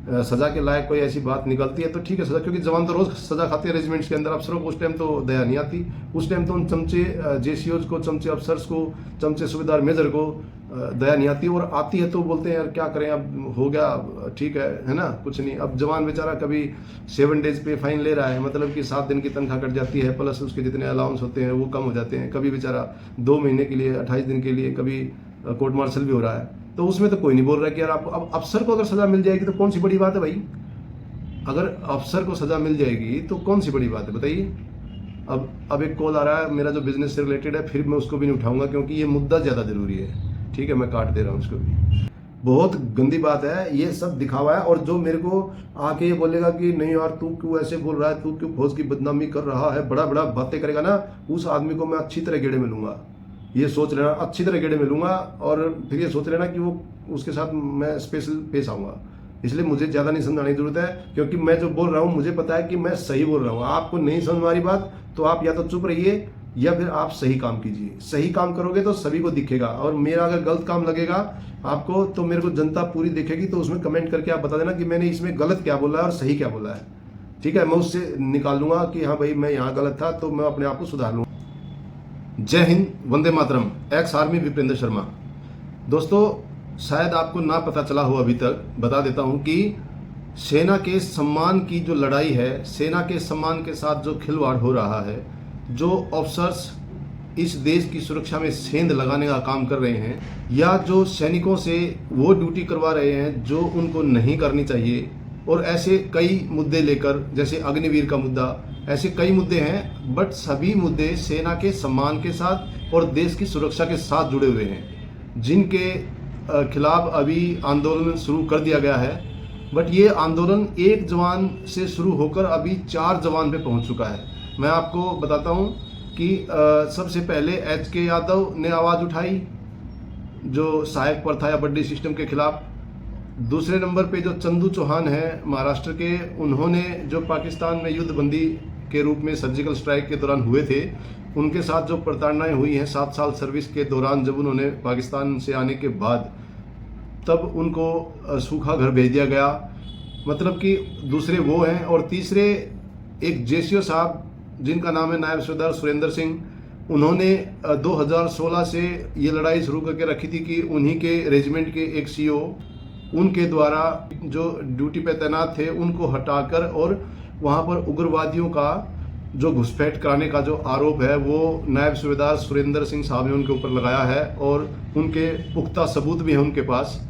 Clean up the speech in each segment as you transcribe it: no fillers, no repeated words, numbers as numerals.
सजा के लायक कोई ऐसी बात निकलती है तो ठीक है सजा, क्योंकि जवान तो रोज सजा खाते हैं रेजिमेंट्स के अंदर। अफसरों को उस टाइम तो दया नहीं आती, उस टाइम तो उन चमचे जेसीओज को, चमचे अफसर्स को, चमचे सूबेदार मेजर को दया नहीं आती, और आती है तो बोलते हैं यार क्या करें, अब हो गया ठीक है ना, कुछ नहीं। अब जवान बेचारा कभी 7 डेज पे फाइन ले रहा है, मतलब कि 7 दिन की तनख्वाह कट जाती है, प्लस उसके जितने अलाउंस होते हैं वो कम हो जाते हैं, कभी बेचारा 2 महीने के लिए, 28 दिन के लिए, कभी कोर्ट मार्शल भी हो रहा है। तो उसमें तो कोई नहीं बोल रहा कि यार आपको, अब अफसर को अगर सजा मिल जाएगी तो कौन सी बड़ी बात है भाई। अगर अफसर को सजा मिल जाएगी तो कौन सी बड़ी बात है बताइए। अब एक कॉल आ रहा है मेरा जो बिजनेस से रिलेटेड है, फिर मैं उसको भी नहीं उठाऊंगा क्योंकि ये मुद्दा ज़्यादा जरूरी है। ठीक है, मैं काट दे रहा हूँ उसको भी। बहुत गंदी बात है, ये सब दिखावा है। और जो मेरे को आके ये बोलेगा कि नहीं यार तू क्यों ऐसे बोल रहा है, तू क्यों फौज की बदनामी कर रहा है, बड़ा बड़ा बातें करेगा ना, उस आदमी को मैं अच्छी तरह गेड़े मिलूंगा, ये सोच लेना, अच्छी तरह गेड़े मिलूंगा। और फिर ये सोच लेना कि वो उसके साथ मैं स्पेशल पेश आऊंगा। इसलिए मुझे ज़्यादा नहीं समझाने की जरूरत है, क्योंकि मैं जो बोल रहा हूँ मुझे पता है कि मैं सही बोल रहा हूँ। आपको नहीं समझ आ रही बात तो आप या तो चुप रहिए या फिर आप सही काम कीजिए। सही काम करोगे तो सभी को दिखेगा, और मेरा अगर गलत काम लगेगा आपको तो मेरे को जनता पूरी देखेगी, तो उसमें कमेंट करके आप बता देना कि मैंने इसमें गलत क्या बोला है और सही क्या बोला है। ठीक है, मैं उससे निकाल लूंगा कि हाँ भाई मैं यहाँ गलत था, तो मैं अपने आप को सुधार लूंगा। जय हिंद, वंदे मातरम। Ex army Vipendra Sharma. दोस्तों, शायद आपको ना पता चला हो अभी तक, बता देता हूं कि सेना के सम्मान की जो लड़ाई है, सेना के सम्मान के साथ जो खिलवाड़ हो रहा है, जो ऑफिसर्स इस देश की सुरक्षा में सेंध लगाने का काम कर रहे हैं, या जो सैनिकों से वो ड्यूटी करवा रहे हैं जो उनको नहीं करनी चाहिए, और ऐसे कई मुद्दे लेकर, जैसे अग्निवीर का मुद्दा, ऐसे कई मुद्दे हैं, बट सभी मुद्दे सेना के सम्मान के साथ और देश की सुरक्षा के साथ जुड़े हुए हैं, जिनके खिलाफ अभी आंदोलन शुरू कर दिया गया है। बट ये आंदोलन एक जवान से शुरू होकर अभी 4 जवान पे पहुंच चुका है। मैं आपको बताता हूं कि सबसे पहले HK यादव ने आवाज़ उठाई जो सहायक प्रथा या बड्डी सिस्टम के खिलाफ। दूसरे नंबर पे जो चंदू चौहान है महाराष्ट्र के, उन्होंने जो पाकिस्तान में युद्धबंदी के रूप में सर्जिकल स्ट्राइक के दौरान हुए थे, उनके साथ जो प्रताड़नाएं हुई हैं 7 साल सर्विस के दौरान, जब उन्होंने पाकिस्तान से आने के बाद, तब उनको सूखा घर भेज दिया गया, मतलब कि दूसरे वो हैं। और तीसरे एक जेसीओ साहब जिनका नाम है नायब सूबेदार सुरेंद्र सिंह, उन्होंने 2016 से ये लड़ाई शुरू करके रखी थी कि उन्हीं के रेजिमेंट के एक CO, उनके द्वारा जो ड्यूटी पे तैनात थे उनको हटाकर, और वहाँ पर उग्रवादियों का जो घुसपैठ कराने का जो आरोप है वो नायब सूबेदार सुरेंद्र सिंह साहब ने उनके ऊपर लगाया है, और उनके पुख्ता सबूत भी हैं उनके पास।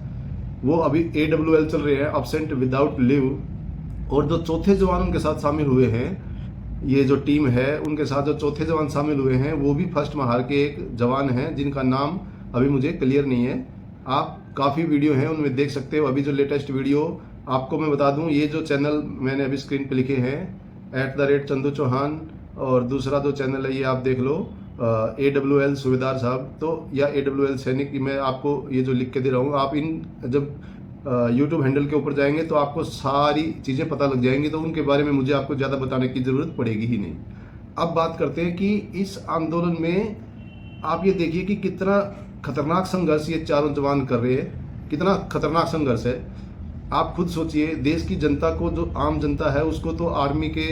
वो अभी AWL चल रहे हैं, अब्सेंट विदाउट लीव। और जो चौथे जवान उनके साथ शामिल हुए हैं, ये जो टीम है उनके साथ जो चौथे जवान शामिल हुए हैं, वो भी फर्स्ट महार के एक जवान हैं जिनका नाम अभी मुझे क्लियर नहीं है। आप काफ़ी वीडियो हैं उनमें देख सकते हो। अभी जो लेटेस्ट वीडियो आपको मैं बता दूं, ये जो चैनल मैंने अभी स्क्रीन पे लिखे हैं @चंदू चौहान, और दूसरा जो चैनल है ये आप देख लो AWL सूबेदार साहब, तो या AWL सैनिक, मैं आपको ये जो लिख के दे रहा हूँ, आप इन जब यूट्यूब हैंडल के ऊपर जाएंगे तो आपको सारी चीज़ें पता लग जाएंगी, तो उनके बारे में मुझे आपको ज़्यादा बताने की ज़रूरत पड़ेगी ही नहीं। अब बात करते हैं कि इस आंदोलन में आप ये देखिए कि कितना खतरनाक संघर्ष ये चारों जवान कर रहे हैं, कितना खतरनाक संघर्ष है। आप खुद सोचिए, देश की जनता को, जो आम जनता है, उसको तो आर्मी के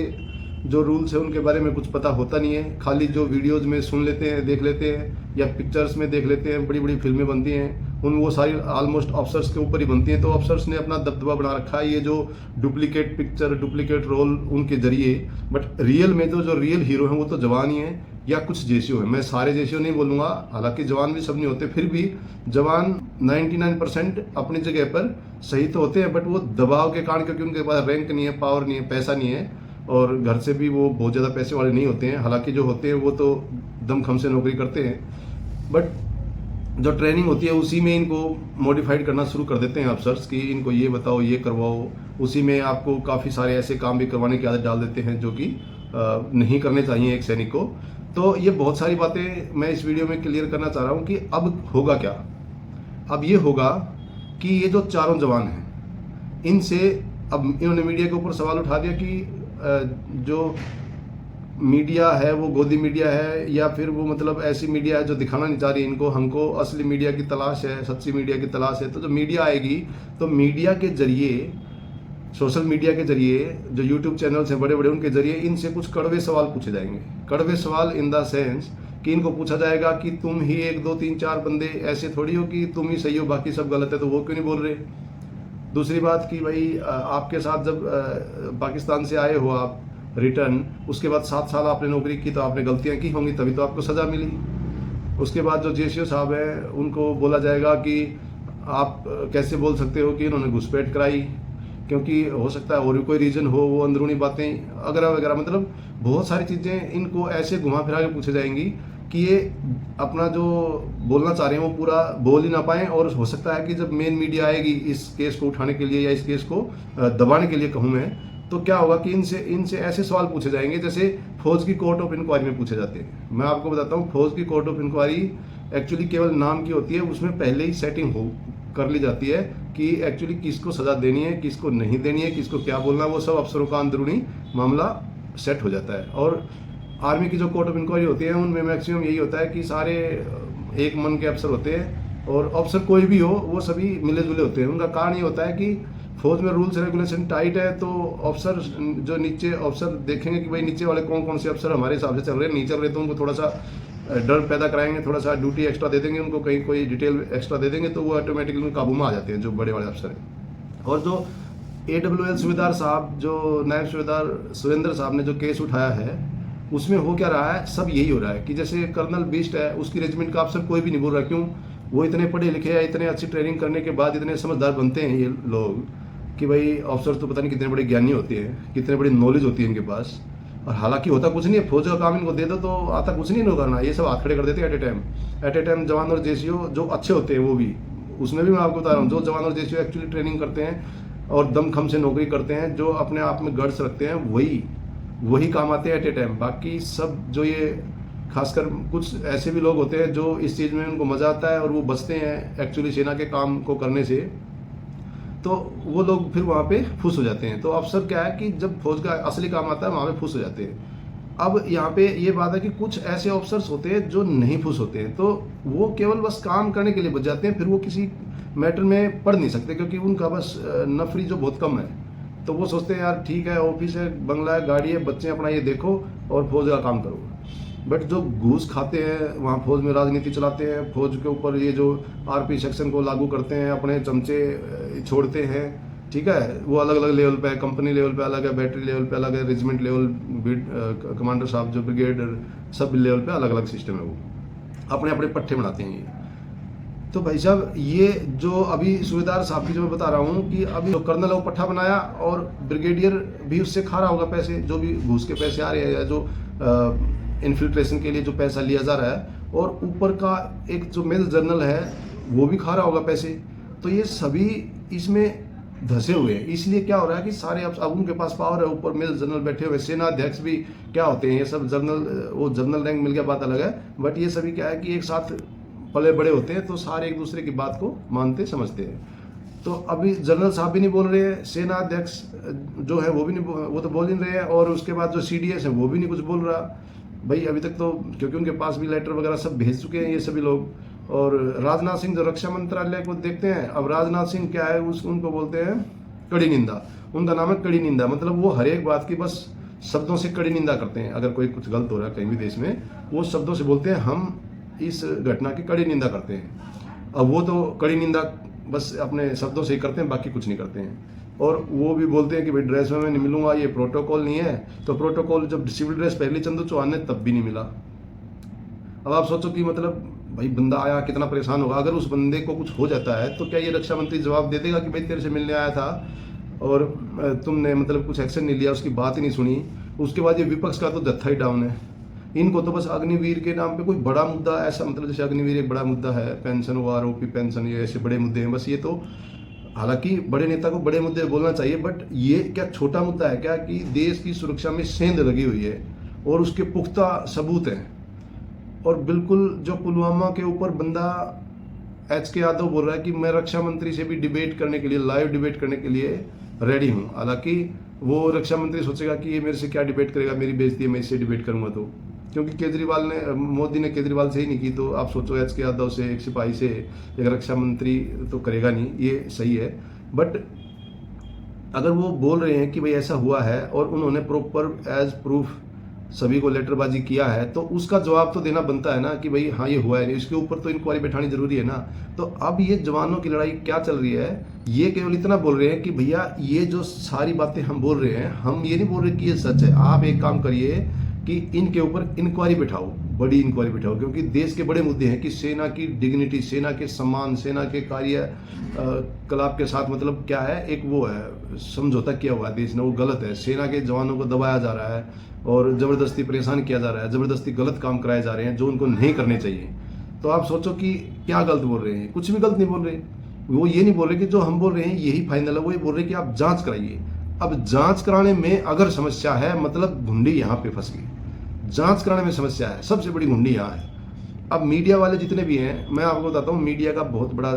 जो रूल्स है उनके बारे में कुछ पता होता नहीं है। खाली जो वीडियोज़ में सुन लेते हैं, देख लेते हैं, या पिक्चर्स में देख लेते हैं, बड़ी बड़ी फिल्में बनती हैं, वो सारी ऑलमोस्ट ऑफिसर्स के ऊपर ही बनती हैं। तो ऑफिसर्स ने अपना दबदबा बना रखा है, ये जो डुप्लीकेट पिक्चर, डुप्लीकेट रोल उनके जरिए। बट रियल में तो जो रियल हीरो हैं वो तो जवान ही हैं या कुछ जेसीओ हैं। मैं सारे जेसीओ नहीं बोलूँगा, हालांकि जवान भी सब नहीं होते, फिर भी जवान 99% अपनी जगह पर सही तो होते हैं, बट वो दबाव के कारण, क्योंकि उनके पास रैंक नहीं है, पावर नहीं है, पैसा नहीं है, और घर से भी वो बहुत ज़्यादा पैसे वाले नहीं होते हैं। हालांकि जो होते हैं वो तो दमखम से नौकरी करते हैं, बट जो ट्रेनिंग होती है उसी में इनको मॉडिफाइड करना शुरू कर देते हैं अफसर्स कि इनको ये बताओ, ये करवाओ। उसी में आपको काफ़ी सारे ऐसे काम भी करवाने की आदत डाल देते हैं जो कि नहीं करने चाहिए एक सैनिक को। तो ये बहुत सारी बातें मैं इस वीडियो में क्लियर करना चाह रहा हूँ कि अब होगा क्या। अब ये होगा कि ये जो चारों जवान हैं, इनसे अब इन्होंने मीडिया के ऊपर सवाल उठा दिया कि जो मीडिया है वो गोदी मीडिया है, या फिर वो मतलब ऐसी मीडिया है जो दिखाना नहीं चाह रही इनको, हमको असली मीडिया की तलाश है, सच्ची मीडिया की तलाश है। तो जो मीडिया आएगी तो मीडिया के जरिए सोशल मीडिया के जरिए, जो यूट्यूब चैनल्स हैं बड़े बड़े, उनके जरिए इनसे कुछ कड़वे सवाल पूछे जाएंगे। कड़वे सवाल इन द सेंस कि इनको पूछा जाएगा कि तुम ही 1 2 3 4 बंदे, ऐसे थोड़ी हो कि तुम ही सही हो बाकी सब गलत है, तो वो क्यों नहीं बोल रहे। दूसरी बात कि भाई आपके साथ जब पाकिस्तान से आए हो आप रिटर्न, उसके बाद 7 साल आपने नौकरी की, तो आपने गलतियां की होंगी, तभी तो आपको सज़ा मिली। उसके बाद जो जेसीओ साहब हैं उनको बोला जाएगा कि आप कैसे बोल सकते हो कि इन्होंने घुसपैठ कराई, क्योंकि हो सकता है और भी कोई रीज़न हो, वो अंदरूनी बातें वगैरह वगैरह, मतलब बहुत सारी चीज़ें इनको ऐसे घुमा फिरा के पूछे जाएंगी कि ये अपना जो बोलना चाह रहे हैं वो पूरा बोल ही ना पाएँ। और हो सकता है कि जब मेन मीडिया आएगी इस केस को उठाने के लिए या इस केस को दबाने के लिए कहूँ मैं, तो क्या होगा कि इनसे ऐसे सवाल पूछे जाएंगे जैसे फौज की कोर्ट ऑफ इंक्वायरी में पूछे जाते हैं। मैं आपको बताता हूँ, फौज की कोर्ट ऑफ इंक्वायरी एक्चुअली केवल नाम की होती है, उसमें पहले ही सेटिंग कर ली जाती है कि एक्चुअली किसको सजा देनी है, किसको नहीं देनी है, किसको क्या बोलना है, वो सब अफसरों का अंदरूनी मामला सेट हो जाता है। और आर्मी की जो कोर्ट ऑफ इंक्वायरी होती है उनमें मैक्सिमम यही होता है कि सारे एक मन के अफसर होते हैं, और अफसर कोई भी हो वो सभी मिले जुले होते हैं। उनका कारण ये होता है कि फौज में रूल्स रेगुलेशन टाइट है, तो अफसर जो नीचे अफसर देखेंगे कि भाई नीचे वाले कौन कौन से अफसर हमारे हिसाब से चल रहे हैं, नहीं चल रहे, तो उनको थोड़ा सा डर पैदा कराएंगे, थोड़ा सा ड्यूटी एक्स्ट्रा दे देंगे उनको, कहीं कोई डिटेल एक्स्ट्रा दे देंगे, तो वो ऑटोमेटिकली उनके काबू में आ जाते हैं जो बड़े बड़े अफसर हैं। और जो AWL सूबेदार साहब, जो नायब सूबेदार सुरेंद्र साहब ने जो केस उठाया है, उसमें हो क्या रहा है, सब यही हो रहा है कि जैसे कर्नल बिस्ट है, उसकी रेजिमेंट का अफसर कोई भी नहीं बोल रहा। क्यों? वो इतने पढ़े लिखे या इतने अच्छी ट्रेनिंग करने के बाद इतने समझदार बनते हैं ये लोग कि भाई ऑफिसर तो पता नहीं कितने बड़े ज्ञानी होते हैं, कितने बड़ी नॉलेज होती है इनके पास। और हालांकि होता कुछ नहीं है, फौज का काम इनको दे दो तो आता कुछ नहीं इनको करना, ये सब हाथ खड़े कर देते हैं एट ए टाइम। जवान और जेसीओ जो अच्छे होते हैं वो भी, उसमें भी मैं आपको बता रहा हूँ, जो जवान और जेसीओ एक्चुअली ट्रेनिंग करते हैं और दमखम से नौकरी करते हैं, जो अपने आप में गट्स रखते हैं, वही काम आते हैं एट ए टाइम। बाकी सब जो ये खासकर कुछ ऐसे भी लोग होते हैं जो इस चीज़ में उनको मज़ा आता है और वो बचते हैं एक्चुअली सेना के काम को करने से, तो वो लोग फिर वहाँ पे फुस हो जाते हैं। तो अफसर क्या है कि जब फौज का असली काम आता है वहाँ पे फुस हो जाते हैं। अब यहाँ पे ये बात है कि कुछ ऐसे ऑफिसर्स होते हैं जो नहीं फुस होते हैं, तो वो केवल बस काम करने के लिए बच जाते हैं, फिर वो किसी मैटर में पढ़ नहीं सकते क्योंकि उनका बस नफरी जो बहुत कम है। तो वो सोचते हैं यार ठीक है, ऑफिस है, बंगला है, गाड़ी है, बच्चे अपना ये देखो और फौज का काम करो। बट जो घूस खाते हैं वहाँ फौज में राजनीति चलाते हैं, फौज के ऊपर ये जो RP सेक्शन को लागू करते हैं, अपने चमचे छोड़ते हैं, ठीक है, वो अलग अलग लेवल पे है, कंपनी लेवल पे अलग है, बैटरी लेवल पे अलग है, रेजिमेंट लेवल, कमांडर साहब जो ब्रिगेडर, सब लेवल पे अलग अलग सिस्टम है, वो अपने अपने पट्टे बनाते हैं ये। तो भाई साहब ये जो अभी सूबेदार साहब की जो मैं बता रहा हूँ कि अभी जो कर्नल है वो पट्टा बनाया और ब्रिगेडियर भी उससे खा रहा होगा पैसे, जो भी घूस के पैसे आ रहे हैं या जो इन्फिल्ट्रेशन के लिए जो पैसा लिया जा रहा है, और ऊपर का एक जो मेजर जनरल है वो भी खा रहा होगा पैसे। तो ये सभी इसमें धसे हुए हैं। इसलिए क्या हो रहा है कि सारे अब उनके पास पावर है, ऊपर मेजर जनरल बैठे हुए, सेना अध्यक्ष भी क्या होते हैं, ये सब जनरल, वो जनरल रैंक मिल गया बात अलग है, बट ये सभी क्या है कि एक साथ पले बड़े होते हैं, तो सारे एक दूसरे की बात को मानते समझते हैं। तो अभी जनरल साहब भी नहीं बोल रहे हैं, सेना अध्यक्ष जो है वो भी नहीं, वो तो बोल नहीं रहे हैं, और उसके बाद जो CDS है वो भी नहीं कुछ बोल रहा भाई अभी तक, तो क्योंकि उनके पास भी लेटर वगैरह सब भेज चुके हैं ये सभी लोग। और राजनाथ सिंह जो रक्षा मंत्रालय को देखते हैं, अब राजनाथ सिंह क्या है, उनको बोलते हैं कड़ी निंदा, उनका नाम है कड़ी निंदा, मतलब वो हर एक बात की बस शब्दों से कड़ी निंदा करते हैं। अगर कोई कुछ गलत हो रहा है कहीं भी देश में, वो शब्दों से बोलते हैं हम इस घटना की कड़ी निंदा करते हैं। अब वो तो कड़ी निंदा बस अपने शब्दों से ही करते हैं, बाकी कुछ नहीं करते हैं। और वो भी बोलते हैं कि भाई ड्रेस में मैं नहीं मिलूंगा, ये प्रोटोकॉल नहीं है। तो प्रोटोकॉल जब सिविल ड्रेस पहले चंदू चौहान ने तब भी नहीं मिला। अब आप सोचो कि मतलब भाई बंदा आया कितना परेशान होगा। अगर उस बंदे को कुछ हो जाता है तो क्या ये रक्षा मंत्री जवाब दे देगा कि भाई तेरे से मिलने आया था और तुमने मतलब कुछ एक्शन नहीं लिया, उसकी बात ही नहीं सुनी। उसके बाद ये विपक्ष का तो जत्था ही डाउन है। इनको तो बस अग्निवीर के नाम पे कोई बड़ा मुद्दा ऐसा, मतलब जैसे अग्निवीर एक बड़ा मुद्दा है, पेंशन वो ROP पेंशन, ये ऐसे बड़े मुद्दे हैं बस। ये तो हालांकि बड़े नेता को बड़े मुद्दे बोलना चाहिए, बट ये क्या छोटा मुद्दा है क्या कि देश की सुरक्षा में सेंध लगी हुई है और उसके पुख्ता सबूत हैं। और बिल्कुल जो पुलवामा के ऊपर बंदा HK यादव बोल रहा है कि मैं रक्षा मंत्री से भी डिबेट करने के लिए, लाइव डिबेट करने के लिए रेडी हूँ। हालांकि वो रक्षा मंत्री सोचेगा कि ये मेरे से क्या डिबेट करेगा, मेरी बेइज्जती है, मैं इससे डिबेट करूंगा। तो क्योंकि केजरीवाल ने, मोदी ने केजरीवाल से ही नहीं की, तो आप सोचो HK यादव से, एक सिपाही से एक रक्षा मंत्री तो करेगा नहीं, ये सही है। बट अगर वो बोल रहे हैं कि भाई ऐसा हुआ है और उन्होंने प्रॉपर एज प्रूफ सभी को लेटरबाजी किया है, तो उसका जवाब तो देना बनता है ना कि भाई हाँ ये हुआ है नहीं, इसके ऊपर तो इंक्वायरी बैठानी जरूरी है ना। तो अब ये जवानों की लड़ाई क्या चल रही है, ये केवल इतना बोल रहे हैं कि भैया ये जो सारी बातें हम बोल रहे हैं, हम ये नहीं बोल रहे कि ये सच है। आप एक काम करिए कि इनके ऊपर इंक्वायरी बिठाओ, बड़ी इंक्वायरी बिठाओ, क्योंकि देश के बड़े मुद्दे हैं कि सेना की डिग्निटी, सेना के सम्मान, सेना के कार्य कलाप के साथ मतलब क्या है, एक वो है समझौता किया हुआ है देश ने, वो गलत है। सेना के जवानों को दबाया जा रहा है और ज़बरदस्ती परेशान किया जा रहा है, ज़बरदस्ती गलत काम कराए जा रहे हैं जो उनको नहीं करने चाहिए। तो आप सोचो कि क्या गलत बोल रहे हैं, कुछ भी गलत नहीं बोल रहे। वो ये नहीं बोल रहे कि जो हम बोल रहे हैं यही फाइनल है, वो ये बोल रहे कि आप जांच कराइए। अब जांच कराने में अगर समस्या है, मतलब घुंडी यहाँ पे फंस गई। जांच कराने में समस्या है, सबसे बड़ी घुंडी यहाँ है। अब मीडिया वाले जितने भी हैं, मैं आपको बताता हूँ मीडिया का बहुत बड़ा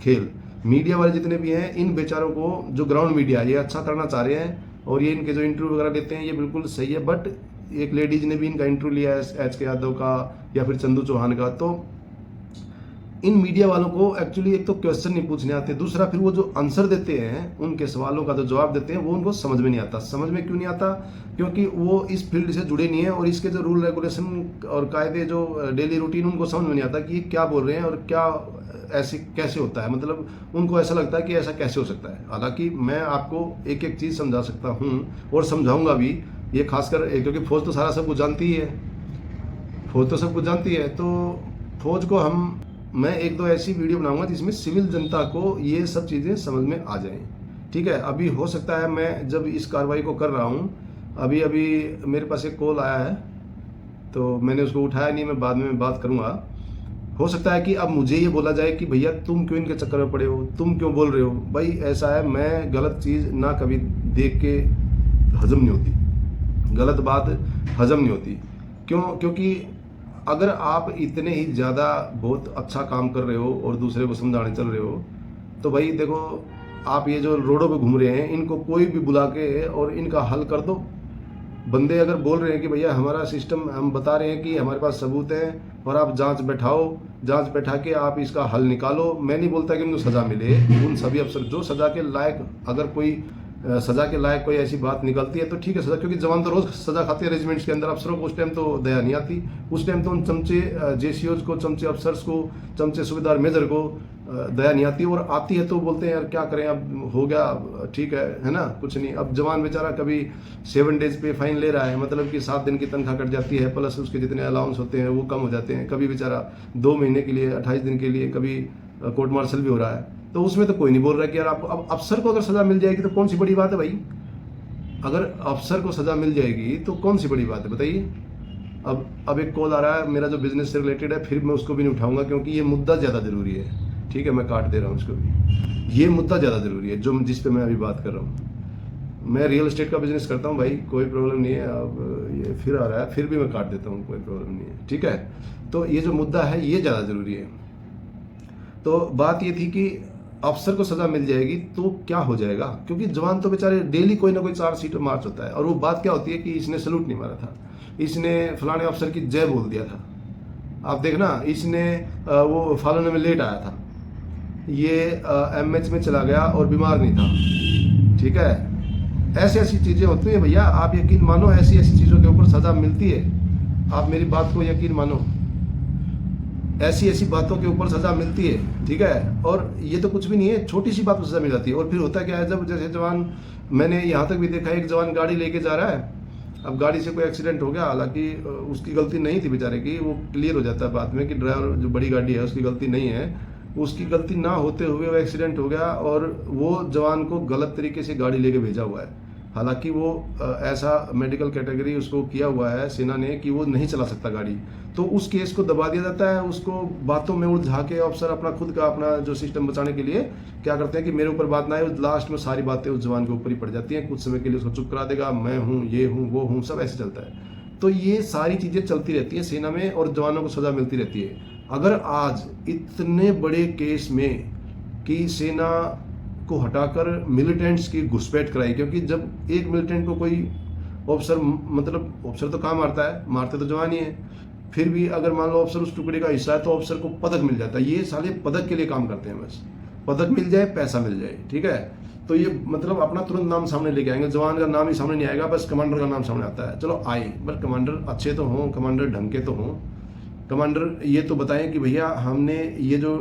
खेल। मीडिया वाले जितने भी हैं, इन बेचारों को जो ग्राउंड मीडिया ये अच्छा करना चाह रहे हैं और ये इनके जो इंटरव्यू वगैरह लेते हैं ये बिल्कुल सही है। बट एक लेडीज ने भी इनका इंटरव्यू लिया है, एच के यादव का या फिर चंदू चौहान का। तो इन मीडिया वालों को एक्चुअली एक तो क्वेश्चन नहीं पूछने आते, दूसरा फिर वो जो आंसर देते हैं उनके सवालों का जो जवाब देते हैं वो उनको समझ में नहीं आता। समझ में क्यों नहीं आता? क्योंकि वो इस फील्ड से जुड़े नहीं है और इसके जो रूल रेगुलेशन और कायदे जो डेली रूटीन उनको समझ में नहीं आता कि ये क्या बोल रहे हैं और क्या ऐसे कैसे होता है। मतलब उनको ऐसा लगता है कि ऐसा कैसे हो सकता है। हालांकि मैं आपको एक एक चीज़ समझा सकता हूँ और समझाऊंगा भी, ये खासकर क्योंकि फौज तो सारा सब कुछ जानती ही है, फौज तो सब कुछ जानती है। तो फौज को मैं एक दो ऐसी वीडियो बनाऊंगा जिसमें सिविल जनता को ये सब चीज़ें समझ में आ जाएं। ठीक है, अभी हो सकता है मैं जब इस कार्रवाई को कर रहा हूँ, अभी मेरे पास एक कॉल आया है तो मैंने उसको उठाया नहीं, मैं बाद में बात करूँगा। हो सकता है कि अब मुझे ये बोला जाए कि भैया तुम क्यों इनके चक्कर में पड़े हो, तुम क्यों बोल रहे हो। भाई ऐसा है, मैं गलत चीज़ ना कभी देख के हजम नहीं होती, गलत बात हजम नहीं होती। क्योंकि अगर आप इतने ही ज़्यादा बहुत अच्छा काम कर रहे हो और दूसरे को समझाने चल रहे हो, तो भाई देखो आप ये जो रोडों पे घूम रहे हैं इनको कोई भी बुला के और इनका हल कर दो। बंदे अगर बोल रहे हैं कि भैया हमारा सिस्टम, हम बता रहे हैं कि हमारे पास सबूत हैं और आप जांच बैठाओ, जांच बैठा के आप इसका हल निकालो। मैं नहीं बोलता कि उनको सज़ा मिले, उन सभी अफसर जो सज़ा के लायक, अगर कोई सज़ा के लायक कोई ऐसी बात निकलती है तो ठीक है सज़ा, क्योंकि जवान तो रोज़ सज़ा खाते हैं रेजिमेंट्स के अंदर। अफसरों को उस टाइम तो दया नहीं आती, उस टाइम तो उन चमचे जेसीओज को, चमचे अफसर्स को, चमचे सूबेदार मेजर को दया नहीं आती, और आती है तो बोलते हैं यार क्या करें, अब हो गया ठीक है ना, कुछ नहीं। अब जवान बेचारा कभी 7 डेज पे फाइन ले रहा है, मतलब कि 7 दिन की तनख्वाह कट जाती है, प्लस उसके जितने अलाउंस होते हैं वो कम हो जाते हैं। कभी बेचारा 2 महीने के लिए, 28 दिन के लिए, कभी कोर्ट मार्शल भी हो रहा है। तो उसमें तो कोई नहीं बोल रहा कि यार आपको, अब अफसर को अगर सजा मिल जाएगी तो कौन सी बड़ी बात है भाई। अगर अफसर को सजा मिल जाएगी तो कौन सी बड़ी बात है बताइए। अब एक कॉल आ रहा है मेरा जो बिजनेस से रिलेटेड है, फिर मैं उसको भी नहीं उठाऊंगा क्योंकि ये मुद्दा ज़्यादा ज़रूरी है। ठीक है, मैं काट दे रहा हूँ उसको भी। ये मुद्दा ज़्यादा ज़रूरी है जो जिस पे मैं अभी बात कर रहा हूँ। मैं रियल एस्टेट का बिजनेस करता हूँ भाई, कोई प्रॉब्लम नहीं है। अब ये फिर आ रहा है, फिर भी मैं काट देता हूँ, कोई प्रॉब्लम नहीं है। ठीक है, तो ये जो मुद्दा है ये ज़्यादा ज़रूरी है। तो बात ये थी कि अफसर को सजा मिल जाएगी तो क्या हो जाएगा, क्योंकि जवान तो बेचारे डेली कोई ना कोई चार्जशीट मार्च होता है। और वो बात क्या होती है कि इसने सलूट नहीं मारा था, इसने फलाने अफसर की जय बोल दिया था, आप देखना, इसने वो फालने में लेट आया था, ये एमएच में चला गया और बीमार नहीं था। ठीक है, ऐसी ऐसी चीज़ें होती है भैया, आप यकीन मानो, ऐसी ऐसी चीज़ों के ऊपर सजा मिलती है। आप मेरी बात को यकीन मानो, ऐसी ऐसी बातों के ऊपर सजा मिलती है। ठीक है, और ये तो कुछ भी नहीं है, छोटी सी बात पर सजा मिल जाती है। और फिर होता क्या है, जब जैसे जवान, मैंने यहाँ तक भी देखा है, एक जवान गाड़ी लेके जा रहा है, अब गाड़ी से कोई एक्सीडेंट हो गया, हालांकि उसकी गलती नहीं थी बेचारे की, वो क्लियर हो जाता है बाद में कि ड्राइवर जो बड़ी गाड़ी है उसकी गलती नहीं है, उसकी गलती ना होते हुए वो एक्सीडेंट हो गया और वो जवान को गलत तरीके से गाड़ी लेके भेजा हुआ है। हालांकि वो ऐसा मेडिकल कैटेगरी उसको किया हुआ है सेना ने कि वो नहीं चला सकता गाड़ी, तो उस केस को दबा दिया जाता है। उसको बातों में उलझा के अफसर अपना खुद का अपना जो सिस्टम बचाने के लिए क्या करते हैं कि मेरे ऊपर बात ना आए, लास्ट में सारी बातें उस जवान के ऊपर ही पड़ जाती हैं। कुछ समय के लिए उसको चुप करा देगा, मैं हूँ, ये हूँ, वो हूँ, सब ऐसे चलता है। तो ये सारी चीज़ें चलती रहती है सेना में और जवानों को सजा मिलती रहती है। अगर आज इतने बड़े केस में कि सेना को हटाकर मिलिटेंट्स की घुसपैठ कराई, क्योंकि जब एक मिलिटेंट को कोई ऑफिसर, मतलब ऑफिसर तो कहाँ मारता है, मारते तो जवान ही है, फिर भी अगर मान लो ऑफिसर उस टुकड़े का हिस्सा है तो ऑफिसर को पदक मिल जाता है। ये साले पदक के लिए काम करते हैं, बस पदक मिल जाए, पैसा मिल जाए। ठीक है, तो ये मतलब अपना तुरंत नाम सामने लेके आएंगे, जवान का नाम ही सामने नहीं आएगा, बस कमांडर का नाम सामने आता है। चलो आए, बट कमांडर अच्छे तो हों, कमांडर ढंग के तो हों, कमांडर ये तो बताएं कि भैया हमने ये जो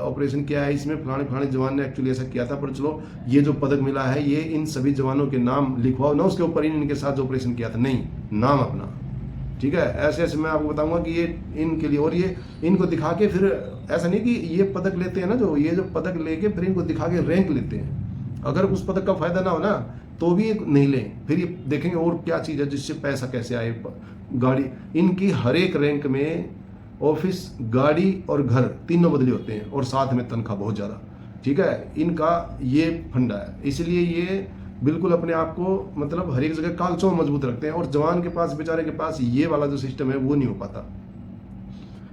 ऑपरेशन किया है इसमें फलाने फलाने जवान ने एक्चुअली ऐसा किया था, पर चलो ये जो पदक मिला है ये इन सभी जवानों के नाम लिखवाओ ना उसके ऊपर, इनके साथ जो ऑपरेशन किया था, नहीं, नाम अपना, ठीक है। ऐसे ऐसे मैं आपको बताऊंगा कि ये इनके लिए, और ये इनको दिखा के फिर ऐसा नहीं कि ये पदक लेते हैं ना, जो ये जो पदक लेके फिर इनको दिखा के रैंक लेते हैं, अगर उस पदक का फायदा ना हो ना तो भी नहीं लें, फिर ये देखेंगे और क्या चीज़ है जिससे पैसा कैसे आए। गाड़ी, इनकी हर एक रैंक में ऑफिस, गाड़ी और घर तीनों बदले होते हैं, और साथ में तनख्वाह बहुत ज़्यादा, ठीक है। इनका ये फंडा है, इसलिए ये बिल्कुल अपने आप को मतलब हर एक जगह कागजों में मजबूत रखते हैं, और जवान के पास, बेचारे के पास ये वाला जो सिस्टम है वो नहीं हो पाता,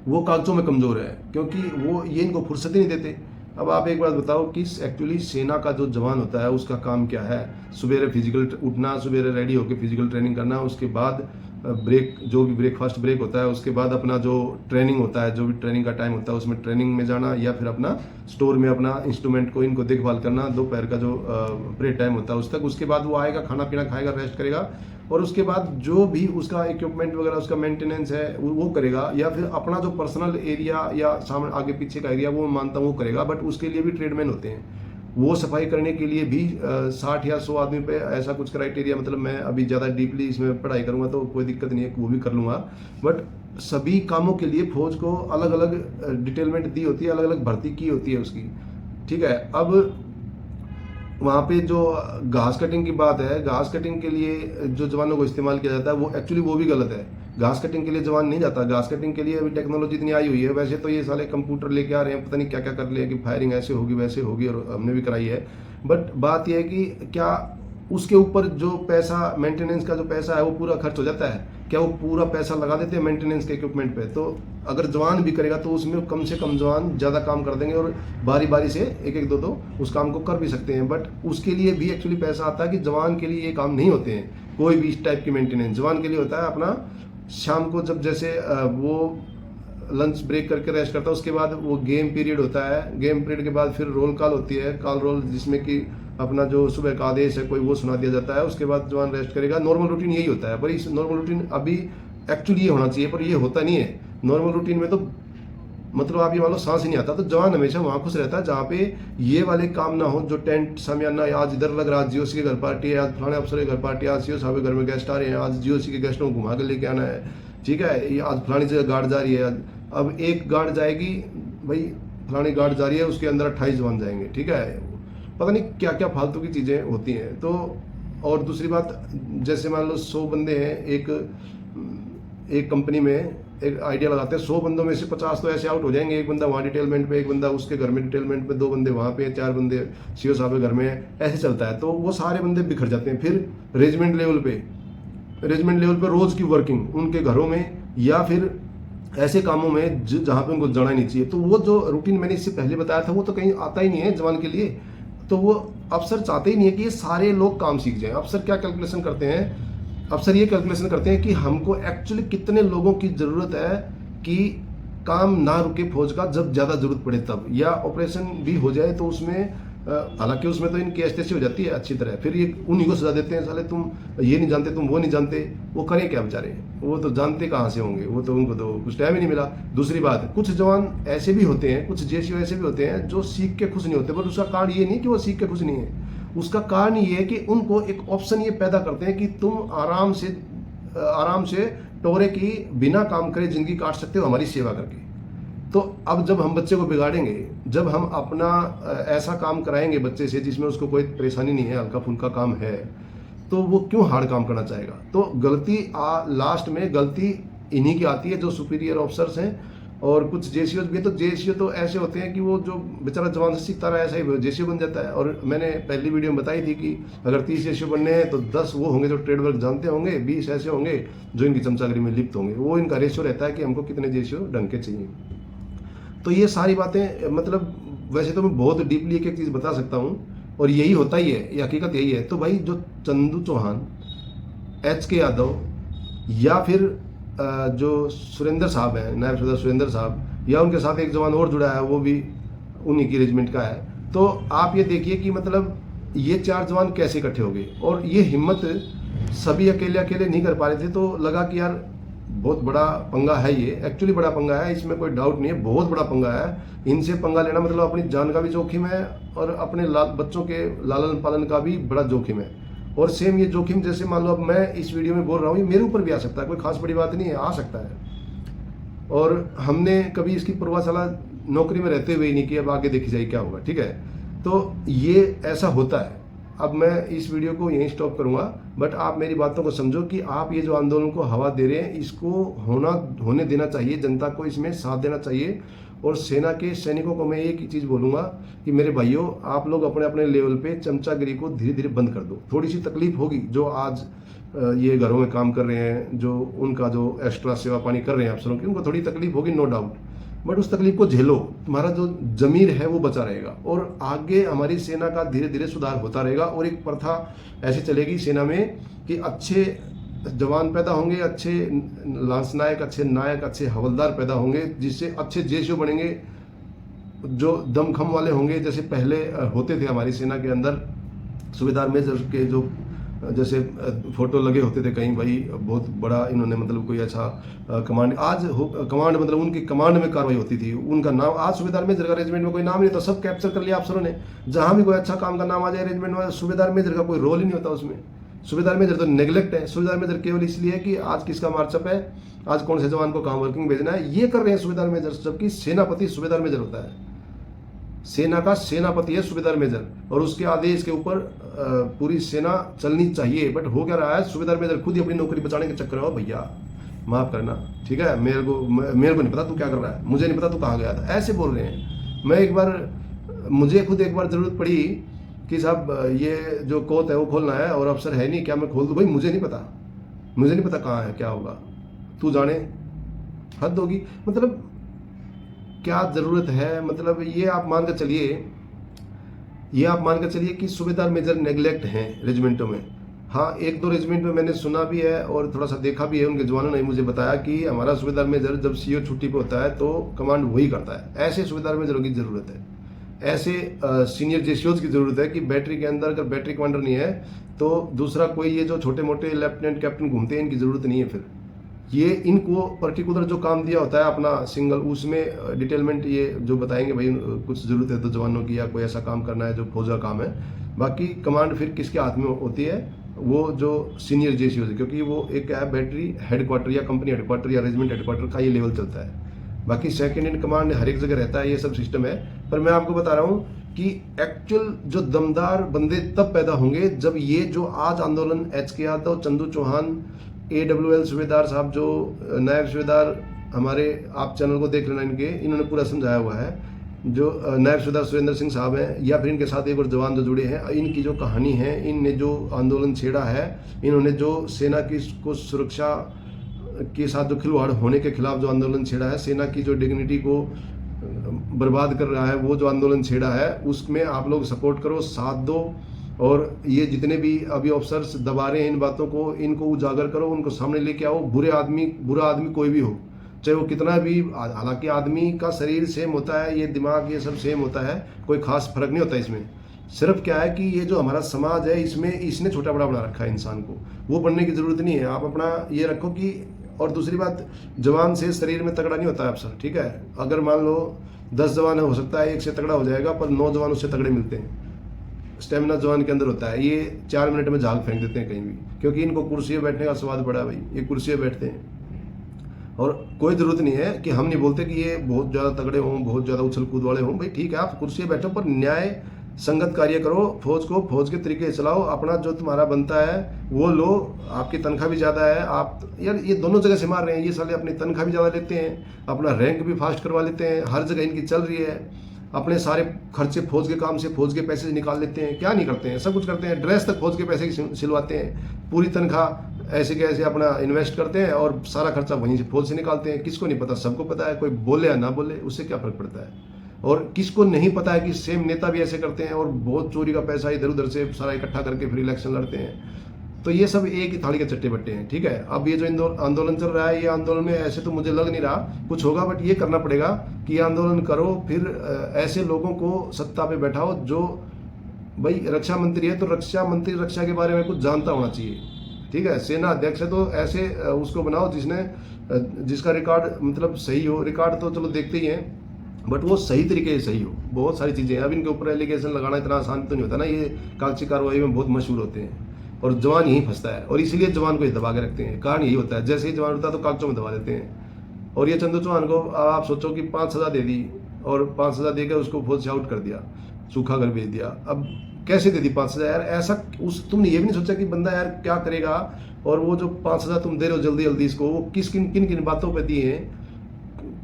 वो कागजों में कमज़ोर है, क्योंकि वो ये इनको फुर्सत ही नहीं देते। अब आप एक बात बताओ कि एक्चुअली सेना का जो जवान होता है उसका काम क्या है? सुबह फिजिकल उठना, सुबह रेडी होकर फिजिकल ट्रेनिंग करना, उसके बाद ब्रेक, जो भी ब्रेकफास्ट ब्रेक होता है, उसके बाद अपना जो ट्रेनिंग होता है, जो भी ट्रेनिंग का टाइम होता है उसमें ट्रेनिंग में जाना, या फिर अपना स्टोर में अपना इंस्ट्रूमेंट को इनको देखभाल करना, दोपहर का जो ब्रेक टाइम होता है उस तक, उसके बाद वो आएगा, खाना पीना खाएगा, रेस्ट करेगा, और उसके बाद जो भी उसका इक्विपमेंट वगैरह उसका मेंटेनेंस है वो करेगा, या फिर अपना जो पर्सनल एरिया या सामने आगे पीछे का एरिया वो मानता हूँ वो करेगा, बट उसके लिए भी ट्रेडमैन होते हैं, वो सफाई करने के लिए भी 60 या 100 आदमी पे ऐसा कुछ क्राइटेरिया, मतलब मैं अभी ज़्यादा डीपली इसमें पढ़ाई करूँगा तो कोई दिक्कत नहीं है, वो भी कर लूँगा, बट सभी कामों के लिए फौज को अलग अलग डिटेलमेंट दी होती है, अलग अलग भर्ती की होती है उसकी, ठीक है। अब वहाँ पे जो घास कटिंग की बात है, घास कटिंग के लिए जो जवानों को इस्तेमाल किया जाता है वो एक्चुअली वो भी गलत है। घास कटिंग के लिए जवान नहीं जाता, घास कटिंग के लिए अभी टेक्नोलॉजी इतनी आई हुई है, वैसे तो ये साले कंप्यूटर लेके आ रहे हैं, पता नहीं क्या क्या कर ले कि फायरिंग ऐसे होगी वैसे होगी, और हमने भी कराई है, बट बात यह है कि क्या उसके ऊपर जो पैसा, मेंटेनेंस का जो पैसा है वो पूरा खर्च हो जाता है? क्या वो पूरा पैसा लगा देते हैं मेंटेनेंस के इक्विपमेंट पे? तो अगर जवान भी करेगा तो उसमें कम से कम जवान ज़्यादा काम कर देंगे, और बारी बारी से एक एक दो दो उस काम को कर भी सकते हैं, बट उसके लिए भी एक्चुअली पैसा आता है कि जवान के लिए ये काम नहीं होते हैं, कोई भी इस टाइप की मेंटेनेंस जवान के लिए होता है अपना शाम को, जब जैसे वो लंच ब्रेक करके रेस्ट करता है, उसके बाद वो गेम पीरियड होता है, गेम पीरियड के बाद फिर रोल कॉल होती है, कॉल रोल, जिसमें कि अपना जो सुबह का आदेश है कोई वो सुना दिया जाता है, उसके बाद जवान रेस्ट करेगा। नॉर्मल रूटीन यही होता है, पर इस नॉर्मल रूटीन अभी एक्चुअली ये होना चाहिए, पर ये होता नहीं है। नॉर्मल रूटीन में तो मतलब आप ये मान लो सांस ही नहीं आता, तो जवान हमेशा वहाँ खुश रहता है जहाँ पे ये वाले काम ना हो, जो टेंट सामियाना, आज इधर लग रहा है, आज जीओसी के घर पार्टी है, आज फलाने अफसर के घर पार्टी है, आज सीओ साहब के घर में गेस्ट आ रहे हैं, आज जीओसी के गेस्टों को घुमा के लेके आना है, ठीक है, आज फलानी जगह गार्ड जा रही है, अब एक गार्ड जाएगी, भाई फलानी गार्ड जा रही है, उसके अंदर 28 जवान जाएंगे, ठीक है, पता नहीं क्या क्या फालतू की चीज़ें होती हैं। तो और दूसरी बात, जैसे मान लो 100 बंदे हैं एक कंपनी में, एक आइडिया लगाते हैं, 100 बंदों में से 50 तो ऐसे आउट हो जाएंगे, एक बंदा वहाँ डिटेलमेंट पे, एक बंदा उसके घर में डिटेलमेंट पे, 2 बंदे वहाँ पे, 4 बंदे सीओ साहब के घर में, ऐसे चलता है, तो वो सारे बंदे बिखर जाते हैं। फिर रेजिमेंट लेवल पे रोज़ की वर्किंग उनके घरों में, या फिर ऐसे कामों में जहाँ पे उनको जाना नहीं चाहिए, तो वो जो रूटीन मैंने इससे पहले बताया था वो तो कहीं आता ही नहीं है जवान के लिए। तो वो अफसर चाहते ही नहीं है कि ये सारे लोग काम सीख जाएं। अफसर क्या कैलकुलेशन करते हैं? अफसर ये कैलकुलेशन करते हैं कि हमको एक्चुअली कितने लोगों की ज़रूरत है कि काम ना रुके फौज का, जब ज़्यादा ज़रूरत पड़े तब, या ऑपरेशन भी हो जाए तो उसमें हालांकि उसमें तो इनकी एस्टेसी हो जाती है अच्छी तरह, फिर ये उन्हीं को सजा देते हैं, साले तुम ये नहीं जानते, तुम वो नहीं जानते। वो करें क्या बेचारे, वो तो जानते कहाँ से होंगे, वो तो उनको तो कुछ टाइम ही नहीं मिला। दूसरी बात, कुछ जवान ऐसे भी होते हैं, कुछ जेसीओ ऐसे भी होते हैं जो सीख के खुश नहीं होते, पर उसका कारण ये नहीं कि वो सीख के खुश नहीं है, उसका कारण ये है कि उनको एक ऑप्शन ये पैदा करते हैं कि तुम आराम से टोरे की बिना काम करे जिंदगी काट सकते हो हमारी सेवा करके। तो अब जब हम बच्चे को बिगाड़ेंगे, जब हम अपना ऐसा काम कराएंगे बच्चे से जिसमें उसको कोई परेशानी नहीं है, हल्का फुल्का काम है, तो वो क्यों हार्ड काम करना चाहेगा? तो गलती लास्ट में गलती इन्हीं की आती है जो सुपीरियर ऑफिसर्स हैं, और कुछ जेसीओ भी। तो जेसीओ तो ऐसे होते हैं कि वो जो बेचारा जवान से सीखता रहा ऐसा ही जेसीओ बन जाता है। और मैंने पहली वीडियो में बताई थी कि अगर 30 जेसीओ बनने हैं तो 10 वो होंगे जो ट्रेड वर्क जानते होंगे, 20 ऐसे होंगे जो इनकी चमचागिरी में लिप्त होंगे। वो इनका रेशियो रहता है कि हमको कितने जेसीओ ढंग के चाहिए। तो ये सारी बातें, मतलब वैसे तो मैं बहुत डीपली एक एक चीज़ बता सकता हूँ, और यही होता ही है, ये हकीकत यही है। तो भाई जो चंदू चौहान, HK यादव, या फिर जो सुरेंद्र साहब हैं, नायब सूबेदार सुरेंद्र साहब, या उनके साथ एक जवान और जुड़ा है, वो भी उन्हीं की रेजिमेंट का है। तो आप ये देखिए कि मतलब ये 4 जवान कैसे इकट्ठे हो गए, और ये हिम्मत सभी अकेले अकेले नहीं कर पा रहे थे। तो लगा कि यार बहुत बड़ा पंगा है, ये एक्चुअली बड़ा पंगा है, इसमें कोई डाउट नहीं है, बहुत बड़ा पंगा है। इनसे पंगा लेना मतलब अपनी जान का भी जोखिम है और अपने बच्चों के लालन पालन का भी बड़ा जोखिम है। और सेम ये जोखिम जैसे मान लो अब मैं इस वीडियो में बोल रहा हूँ, ये मेरे ऊपर भी आ सकता है, कोई खास बड़ी बात नहीं है, आ सकता है। और हमने कभी इसकी पूर्वाशाला नौकरी में रहते हुए ही नहीं कि अब आगे देखी जाए क्या होगा, ठीक है। तो ये ऐसा होता है। अब मैं इस वीडियो को यहीं स्टॉप करूंगा, बट आप मेरी बातों को समझो कि आप ये जो आंदोलन को हवा दे रहे हैं, इसको होने देना चाहिए, जनता को इसमें साथ देना चाहिए। और सेना के सैनिकों को मैं एक ही चीज़ बोलूँगा कि मेरे भाइयों, आप लोग अपने अपने लेवल पे चमचागिरी को धीरे धीरे बंद कर दो। थोड़ी सी तकलीफ होगी, जो आज ये घरों में काम कर रहे हैं, जो उनका जो एक्स्ट्रा सेवा पानी कर रहे हैं अफसरों की, उनको थोड़ी तकलीफ होगी, नो डाउट, बट उस तकलीफ को झेलो, तुम्हारा जो जमीर है वो बचा रहेगा। और आगे हमारी सेना का धीरे धीरे सुधार होता रहेगा। और एक प्रथा ऐसी चलेगी सेना में कि अच्छे जवान पैदा होंगे, अच्छे लांस नायक, अच्छे नायक, अच्छे हवलदार पैदा होंगे, जिससे अच्छे जेसीओ बनेंगे, जो दमखम वाले होंगे, जैसे पहले होते थे हमारी सेना के अंदर सूबेदार मेजर के जो जैसे फोटो लगे होते थे कहीं, भाई बहुत बड़ा इन्होंने मतलब कोई अच्छा कमांड, आज कमांड मतलब उनकी कमांड में कार्रवाई होती थी, उनका नाम आज सूबेदार मेजर का रेजिमेंट में कोई नाम नहीं था, सब कैप्चर कर लिया अफसरों ने। जहां भी कोई अच्छा काम का नाम आ जाए रेजिमेंट में, सूबेदार मेजर का कोई रोल ही नहीं होता उसमें। सूबेदार मेजर तो नेग्लेक्ट है। सूबेदार मेजर केवल इसलिए है कि आज किसका मार्चअप है, आज कौन से जवान को कहाँ वर्किंग भेजना है, ये कर रहे हैं सूबेदार मेजर, जबकि सेनापति सूबेदार मेजर होता है। सेना का सेनापति है सूबेदार मेजर, और उसके आदेश के ऊपर पूरी सेना चलनी चाहिए। बट हो क्या रहा है, सूबेदार मेजर खुद ही अपनी नौकरी बचाने के चक्कर में, भैया माफ करना, ठीक है, मेरे को नहीं पता तू क्या कर रहा है, मुझे नहीं पता तू कहाँ गया था, ऐसे बोल रहे हैं। मुझे खुद एक बार जरूरत पड़ी कि साहब ये जो कोत है वो खोलना है और अफसर है नहीं, क्या मैं खोल दूँ? भाई मुझे नहीं पता कहाँ है, क्या होगा, तू जाने, हद होगी। मतलब क्या जरूरत है, मतलब ये आप मान कर चलिए कि सूबेदार मेजर नेग्लेक्ट हैं रेजिमेंटों में। हाँ, एक दो रेजिमेंट में मैंने सुना भी है और थोड़ा सा देखा भी है, उनके जवानों ने मुझे बताया कि हमारा सूबेदार मेजर जब सीओ छुट्टी पे होता है तो कमांड वही करता है। ऐसे सूबेदार मेजरों की जरूरत है, ऐसे सीनियर जेसीओज की जरूरत है कि बैटरी के अंदर अगर बैटरी कमांडर नहीं है तो दूसरा कोई, ये जो छोटे मोटे लेफ्टिनेंट कैप्टन घूमते हैं, इनकी जरूरत नहीं है। फिर ये इनको पर्टिकुलर जो काम दिया होता है अपना सिंगल, उसमें डिटेलमेंट ये जो बताएंगे भाई कुछ जरूरत है तो जवानों की, या कोई ऐसा काम करना है जो फौज का काम है। बाकी कमांड फिर किसके हाथ में होती है, वो जो सीनियर जेसीओ है, क्योंकि वो एक है बैटरी हेडक्वार्टर या कंपनी हेडक्वार्टर या रेजिमेंट हेडक्वार्टर का ये लेवल चलता है। बाकी सेकेंड इन कमांड हर एक जगह रहता है, ये सब सिस्टम है। पर मैं आपको बता रहा हूँ कि एक्चुअल जो दमदार बंदे तब पैदा होंगे जब ये जो आज आंदोलन एच.के. यादव, चंदू चौहान, AWL सूबेदार साहब, जो नायब सूबेदार हमारे, आप चैनल को देख लेना, इन्होंने पूरा समझाया हुआ है, जो नायब सूबेदार सुरेंद्र सिंह साहब हैं, या फिर इनके साथ एक और जवान जो जुड़े हैं, इनकी जो कहानी है, इनने जो आंदोलन छेड़ा है, इन्होंने जो सेना की को सुरक्षा के साथ जो खिलवाड़ होने के खिलाफ जो आंदोलन छेड़ा है, सेना की जो डिग्निटी को बर्बाद कर रहा है, वो जो आंदोलन छेड़ा है, उसमें आप लोग सपोर्ट करो, साथ दो। और ये जितने भी अभी ऑफिसर्स दबा रहे हैं इन बातों को, इनको उजागर करो, उनको सामने लेके आओ। बुरा आदमी कोई भी हो, चाहे वो कितना भी, हालांकि आदमी का शरीर सेम होता है, ये दिमाग ये सब सेम होता है, कोई खास फर्क नहीं होता इसमें। सिर्फ क्या है कि ये जो हमारा समाज है, इसमें इसने छोटा बड़ा बना रखा है इंसान को, वो बनने की जरूरत नहीं है। आप अपना ये रखो कि, और दूसरी बात, जवान से शरीर में तगड़ा नहीं होता है अफसर, ठीक है। अगर मान लो 10 जवान हो सकता है एक से तगड़ा हो जाएगा, पर 9 जवान उससे तगड़े मिलते हैं। स्टेमिना जवान के अंदर होता है, ये 4 मिनट में झाग फेंक देते हैं कहीं भी, क्योंकि इनको कुर्सी पे बैठने का स्वाद बड़ा है भाई, ये कुर्सी पे बैठते हैं। और कोई ज़रूरत नहीं है कि हम नहीं बोलते कि ये बहुत ज़्यादा तगड़े हों, बहुत ज़्यादा उछल कूद वाले हों, भाई ठीक है, आप कुर्सी पे बैठो, पर न्याय संगत कार्य करो, फौज को फौज के तरीके से चलाओ, अपना जो तुम्हारा बनता है वो लो। आपकी तनख्वाह भी ज़्यादा है, आप यार ये दोनों जगह से मार रहे हैं, ये साले अपनी तनख्वाह भी ज़्यादा लेते हैं, अपना रैंक भी फास्ट करवा लेते हैं, हर जगह इनकी चल रही है, अपने सारे खर्चे फौज के काम से, फौज के पैसे से निकाल लेते हैं, क्या नहीं करते हैं, सब कुछ करते हैं, ड्रेस तक फौज के पैसे की सिलवाते हैं, पूरी तनख्वाह ऐसे कैसे अपना इन्वेस्ट करते हैं और सारा खर्चा वहीं से फौज से निकालते हैं। किसको नहीं पता, सबको पता है, कोई बोले या ना बोले उससे क्या फर्क पड़ता है। और किसको नहीं पता है कि सेम नेता भी ऐसे करते हैं और बहुत चोरी का पैसा इधर उधर से सारा इकट्ठा करके फिर इलेक्शन लड़ते हैं। तो ये सब एक ही थाली के चट्टे बट्टे हैं, ठीक है। अब ये जो आंदोलन चल रहा है, ये आंदोलन में ऐसे तो मुझे लग नहीं रहा कुछ होगा, बट ये करना पड़ेगा कि ये आंदोलन करो, फिर ऐसे लोगों को सत्ता पे बैठाओ जो भाई रक्षा मंत्री है तो रक्षा मंत्री रक्षा के बारे में कुछ जानता होना चाहिए, ठीक है। सेना अध्यक्ष है तो ऐसे उसको बनाओ जिसका रिकॉर्ड मतलब सही हो। रिकॉर्ड तो चलो देखते ही हैं, बट वो सही तरीके से सही हो। बहुत सारी चीज़ें हैं, अब इनके ऊपर एलिगेशन लगाना इतना आसान तो नहीं होता ना, ये कागजी कार्रवाई में बहुत मशहूर होते हैं और जवान यही फंसता है, और इसीलिए जवान को ही दबा के रखते हैं। कारण यही होता है, जैसे ही जवान होता है तो कागजों में दबा देते हैं। और ये चंदू चौहान को आप सोचो कि 5 सज़ा दे दी, और 5 सज़ा देकर उसको फौज से आउट कर दिया, सूखा घर भेज दिया। अब कैसे दे दी 5 सज़ा यार? ऐसा तुमने ये भी नहीं सोचा कि बंदा यार क्या करेगा, और वो जो 5 सज़ा तुम दे रहे हो जल्दी जल्दी इसको, वो किन किन बातों पर दी है,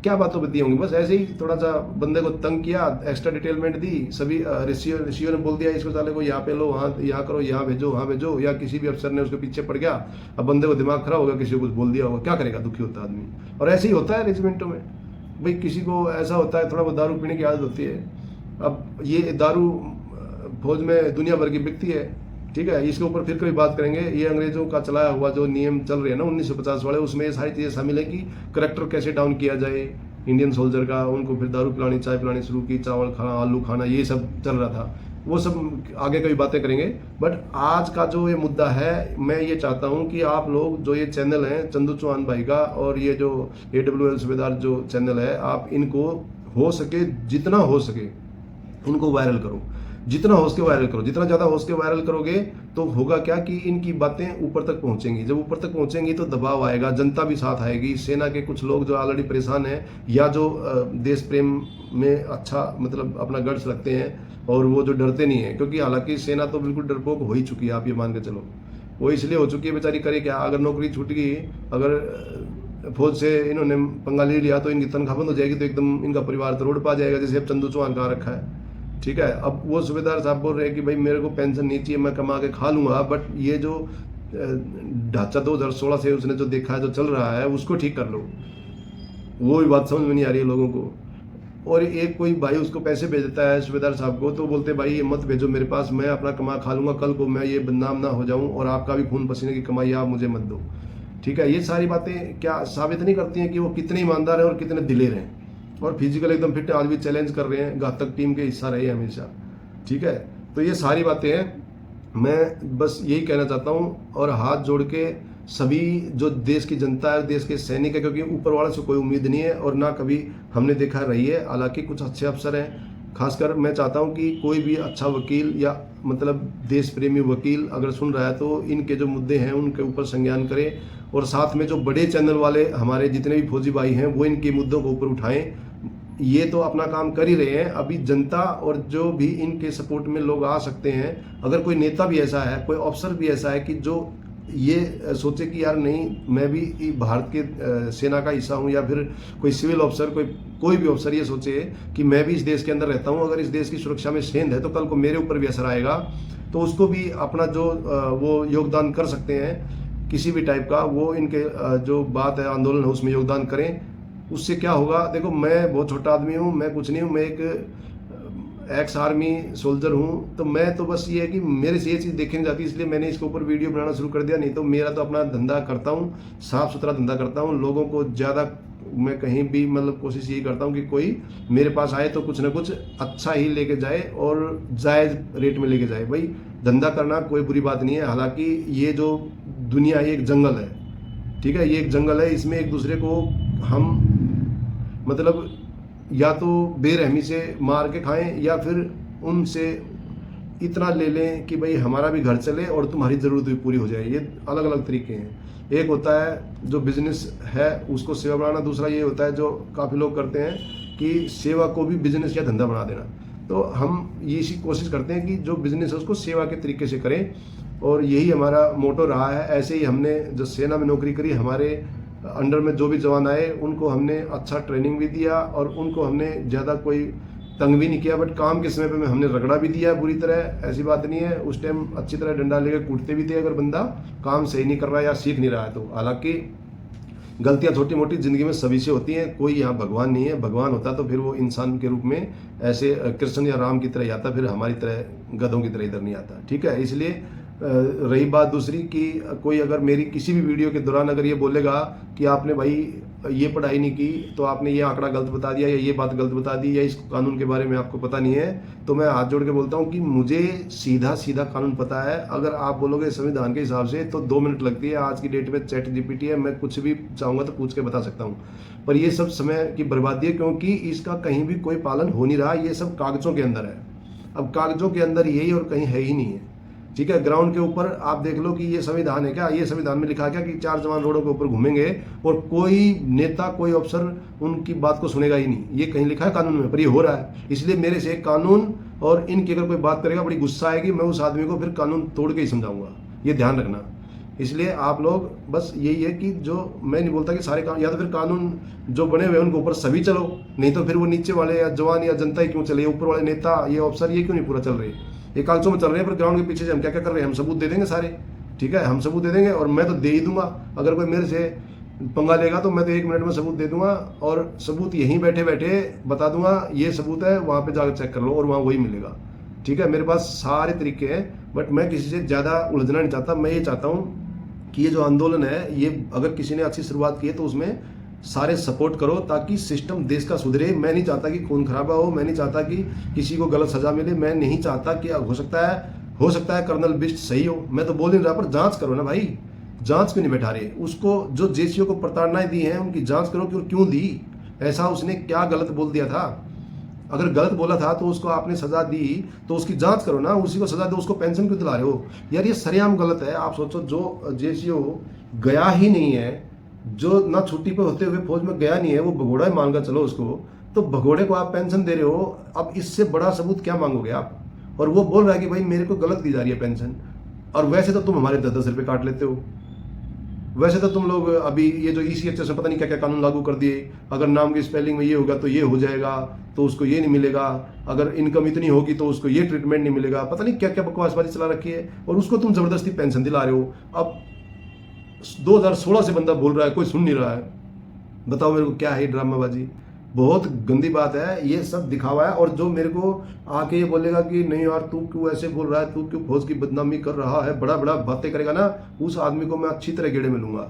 क्या बातों पर दी होंगी? बस ऐसे ही थोड़ा सा बंदे को तंग किया, एक्स्ट्रा डिटेलमेंट दी, सभी रिसीवर ने बोल दिया इसको साले को यहाँ पे लो, वहाँ यहाँ करो, यहाँ भेजो, वहाँ भेजो, या किसी भी अफसर ने उसके पीछे पड़ गया। अब बंदे को दिमाग खराब होगा, किसी को कुछ बोल दिया होगा, क्या करेगा? दुखी होता है आदमी। और ऐसे ही होता है रेजिमेंटों में भाई, किसी को ऐसा होता है थोड़ा बहुत दारू पीने की आदत होती है। अब ये दारू फौज में दुनिया भर की बिकती है, ठीक है। इसके ऊपर फिर कभी बात करेंगे। ये अंग्रेजों का चलाया हुआ जो नियम चल रहे हैं ना 1950 वाले, उसमें ये सारी चीज़ें शामिल है कि करेक्टर कैसे डाउन किया जाए इंडियन सोल्जर का। उनको फिर दारू पिलानी, चाय पिलानी शुरू की, चावल खाना, आलू खाना, ये सब चल रहा था। वो सब आगे कभी बातें करेंगे। बट आज का जो ये मुद्दा है, मैं ये चाहता हूँ कि आप लोग जो ये चैनल हैं चंदू चौहान भाई का, और ये जो AWL सूबेदार जो चैनल है, आप इनको हो सके जितना हो सके इनको वायरल करो, जितना हो सके वायरल करो। जितना ज़्यादा हो सके वायरल करोगे तो होगा क्या कि इनकी बातें ऊपर तक पहुंचेंगी। जब ऊपर तक पहुंचेंगी तो दबाव आएगा, जनता भी साथ आएगी। सेना के कुछ लोग जो ऑलरेडी परेशान हैं, या जो देश प्रेम में अच्छा मतलब अपना गट्स रखते हैं, और वो जो डरते नहीं है, क्योंकि हालांकि सेना तो बिल्कुल डरपोक हो ही चुकी है, आप ये मान के चलो। वो इसलिए हो चुकी है बेचारी, करे क्या? अगर नौकरी छूट गई, अगर फौज से इन्होंने पंगा ले लिया तो इनकी तनख्वाह बंद हो जाएगी, तो एकदम इनका परिवार तो रोड पर आ जाएगा, जैसे अब चंदू चौहान का रखा है, ठीक है। अब वो सूबेदार साहब बोल रहे हैं कि भाई मेरे को पेंशन नहीं चाहिए, मैं कमा के खा लूंगा। बट ये जो ढांचा 2016 से उसने जो देखा है, जो चल रहा है, उसको ठीक कर लो। वो भी बात समझ में नहीं आ रही है लोगों को। और एक कोई भाई उसको पैसे भेज देता है सूबेदार साहब को, तो बोलते भाई ये मत भेजो मेरे पास, मैं अपना कमा खा लूंगा, कल को मैं ये बदनाम ना हो जाऊं, और आपका भी खून पसीने की कमाई आप मुझे मत दो, ठीक है। ये सारी बातें क्या साबित नहीं करती हैं कि वो कितने ईमानदार हैं और कितने दिलेर हैं, और फिजिकल एकदम फिट। आज भी चैलेंज कर रहे हैं, घातक टीम के हिस्सा रहे हमेशा, ठीक है। तो ये सारी बातें हैं, मैं बस यही कहना चाहता हूँ। और हाथ जोड़ के सभी जो देश की जनता है, देश के सैनिक है, क्योंकि ऊपर वाले से कोई उम्मीद नहीं है और ना कभी हमने देखा रही है। हालांकि कुछ अच्छे अफसर हैं, खासकर मैं चाहता हूं कि कोई भी अच्छा वकील या मतलब देश प्रेमी वकील अगर सुन रहा है तो इनके जो मुद्दे हैं उनके ऊपर संज्ञान करे, और साथ में जो बड़े चैनल वाले हमारे जितने भी फौजी भाई हैं वो इनके मुद्दों को ऊपर उठाएं। ये तो अपना काम कर ही रहे हैं, अभी जनता और जो भी इनके सपोर्ट में लोग आ सकते हैं। अगर कोई नेता भी ऐसा है, कोई अफसर भी ऐसा है कि जो ये सोचे कि यार नहीं मैं भी भारत के सेना का हिस्सा हूँ, या फिर कोई सिविल ऑफिसर, कोई भी ऑफिसर ये सोचे कि मैं भी इस देश के अंदर रहता हूँ, अगर इस देश की सुरक्षा में सेंध है तो कल को मेरे ऊपर भी असर आएगा, तो उसको भी अपना जो वो योगदान कर सकते हैं किसी भी टाइप का, वो इनके जो बात है आंदोलन है उसमें योगदान करें। उससे क्या होगा, देखो मैं बहुत छोटा आदमी हूँ, मैं कुछ नहीं हूँ, मैं एक एक्स आर्मी सोल्जर हूँ, तो मैं तो बस ये है कि मेरे से ये चीज़ देखी नहीं जाती, इसलिए मैंने इसके ऊपर वीडियो बनाना शुरू कर दिया। नहीं तो मेरा तो अपना धंधा करता हूँ, साफ सुथरा धंधा करता हूँ। लोगों को ज़्यादा मैं कहीं भी मतलब कोशिश यही करता हूँ कि कोई मेरे पास आए तो कुछ ना कुछ अच्छा ही लेके जाए और जायज़ रेट में लेके जाए। भाई धंधा करना कोई बुरी बात नहीं है। हालांकि ये जो दुनिया है एक जंगल है, ठीक है, ये एक जंगल है, इसमें एक दूसरे को हम मतलब या तो बेरहमी से मार के खाएं, या फिर उनसे इतना ले लें कि भाई हमारा भी घर चले और तुम्हारी ज़रूरत भी पूरी हो जाए। ये अलग अलग तरीके हैं। एक होता है जो बिजनेस है उसको सेवा बनाना, दूसरा ये होता है जो काफ़ी लोग करते हैं कि सेवा को भी बिजनेस या धंधा बना देना। तो हम ये इसी कोशिश करते हैं कि जो बिजनेस है उसको सेवा के तरीके से करें, और यही हमारा मोटो रहा है। ऐसे ही हमने जो सेना में नौकरी करी, हमारे अंडर में जो भी जवान आए उनको हमने अच्छा ट्रेनिंग भी दिया, और उनको हमने ज़्यादा कोई तंग भी नहीं किया, बट काम के समय पे हमने रगड़ा भी दिया बुरी तरह। ऐसी बात नहीं है, उस टाइम अच्छी तरह डंडा लेकर कूटते भी थे अगर बंदा काम सही नहीं कर रहा है या सीख नहीं रहा है तो। हालांकि गलतियां छोटी मोटी ज़िंदगी में सभी से होती हैं, कोई यहाँ भगवान नहीं है। भगवान होता तो फिर वो इंसान के रूप में ऐसे कृष्ण या राम की तरह आता, फिर हमारी तरह गधों की तरह इधर नहीं आता, ठीक है। इसलिए रही बात दूसरी कि कोई अगर मेरी किसी भी वीडियो के दौरान अगर ये बोलेगा कि आपने भाई ये पढ़ाई नहीं की तो आपने ये आंकड़ा गलत बता दिया या ये बात गलत बता दी या इस कानून के बारे में आपको पता नहीं है, तो मैं हाथ जोड़ के बोलता हूँ कि मुझे सीधा सीधा कानून पता है। अगर आप बोलोगे संविधान के हिसाब से तो 2 मिनट लगती है। आज की डेट में चैट जीपीटी है, मैं कुछ भी चाहूँगा तो पूछ के बता सकता हूँ, पर ये सब समय की बर्बादी है क्योंकि इसका कहीं भी कोई पालन हो नहीं रहा। ये सब कागजों के अंदर है। अब कागजों के अंदर यही और कहीं है ही नहीं है। ठीक है, ग्राउंड के ऊपर आप देख लो कि ये संविधान है क्या? ये संविधान में लिखा क्या कि 4 जवान रोडों के ऊपर घूमेंगे और कोई नेता कोई अफसर उनकी बात को सुनेगा ही नहीं। ये कहीं लिखा है कानून में? पर ये हो रहा है। इसलिए मेरे से कानून और इनकी अगर कोई बात करेगा बड़ी गुस्सा आएगी, मैं उस आदमी को फिर कानून तोड़ के ही समझाऊंगा। ये ध्यान रखना। इसलिए आप लोग बस यही है कि जो मैं नहीं बोलता कि सारे कानून या तो फिर कानून जो बने हुए हैं उनके ऊपर सभी चलो, नहीं तो फिर वो नीचे वाले या जवान या जनता ही क्यों चले, ऊपर वाले नेता ये अफसर ये क्यों नहीं पूरा चल रहे? ये कागजों में चल रहे हैं पर ग्राउंड के पीछे से हम क्या क्या कर रहे हैं, हम सबूत दे देंगे सारे। ठीक है, हम सबूत दे देंगे और मैं तो दे ही दूंगा। अगर कोई मेरे से पंगा लेगा तो मैं तो 1 मिनट में सबूत दे दूंगा और सबूत यहीं बैठे बैठे बता दूंगा, ये सबूत है, वहां पे जाकर चेक कर लो और वहां वही मिलेगा। ठीक है, मेरे पास सारे तरीके हैं, बट मैं किसी से ज़्यादा उलझना नहीं चाहता। मैं ये चाहता हूँ कि ये जो आंदोलन है, ये अगर किसी ने अच्छी शुरुआत की है तो उसमें सारे सपोर्ट करो ताकि सिस्टम देश का सुधरे। मैं नहीं चाहता कि खून खराबा हो, मैं नहीं चाहता कि किसी को गलत सजा मिले, मैं नहीं चाहता कि हो सकता है कर्नल बिष्ट सही हो, मैं तो बोल नहीं रहा, पर जांच करो ना भाई। जांच क्यों नहीं बैठा रहे? उसको जो जेसीओ को प्रताड़नाएं दी हैं उनकी जांच करो कि क्यों दी, ऐसा उसने क्या गलत बोल दिया था? अगर गलत बोला था तो उसको आपने सजा दी तो उसकी जांच करो ना, उसी को सजा दो। उसको पेंशन क्यों दिला रहे हो यार? ये सरेआम गलत है। आप सोचो, जो जेसीओ गया ही नहीं है, जो ना छुट्टी पे होते हुए फौज में गया नहीं है, वो भगोड़ा ही मान कर चलो उसको, तो भगोड़े को आप पेंशन दे रहे हो। अब इससे बड़ा सबूत क्या मांगोगे आप? और वो बोल रहा है कि भाई मेरे को गलत दी जा रही है पेंशन, और वैसे तो तुम हमारे 10-10 रुपये काट लेते हो। वैसे तो तुम लोग अभी ये जो ECHS में पता नहीं क्या क्या कानून लागू कर दिए, अगर नाम की स्पेलिंग में ये होगा तो ये हो जाएगा, तो उसको ये नहीं मिलेगा, अगर इनकम इतनी होगी तो उसको ये ट्रीटमेंट नहीं मिलेगा, पता नहीं क्या क्या बकवासबाजी चला रखी है, और उसको तुम जबरदस्ती पेंशन दिला रहे हो। अब 2016 से बंदा बोल रहा है, कोई सुन नहीं रहा है। बताओ मेरे को क्या है ड्रामाबाजी? बहुत गंदी बात है, ये सब दिखावा है। और जो मेरे को आके ये बोलेगा कि नहीं यार तू क्यों ऐसे बोल रहा है, तू क्यों फौज की बदनामी कर रहा है, बड़ा बड़ा बातें करेगा ना, उस आदमी को मैं अच्छी तरह गेड़े में लूंगा।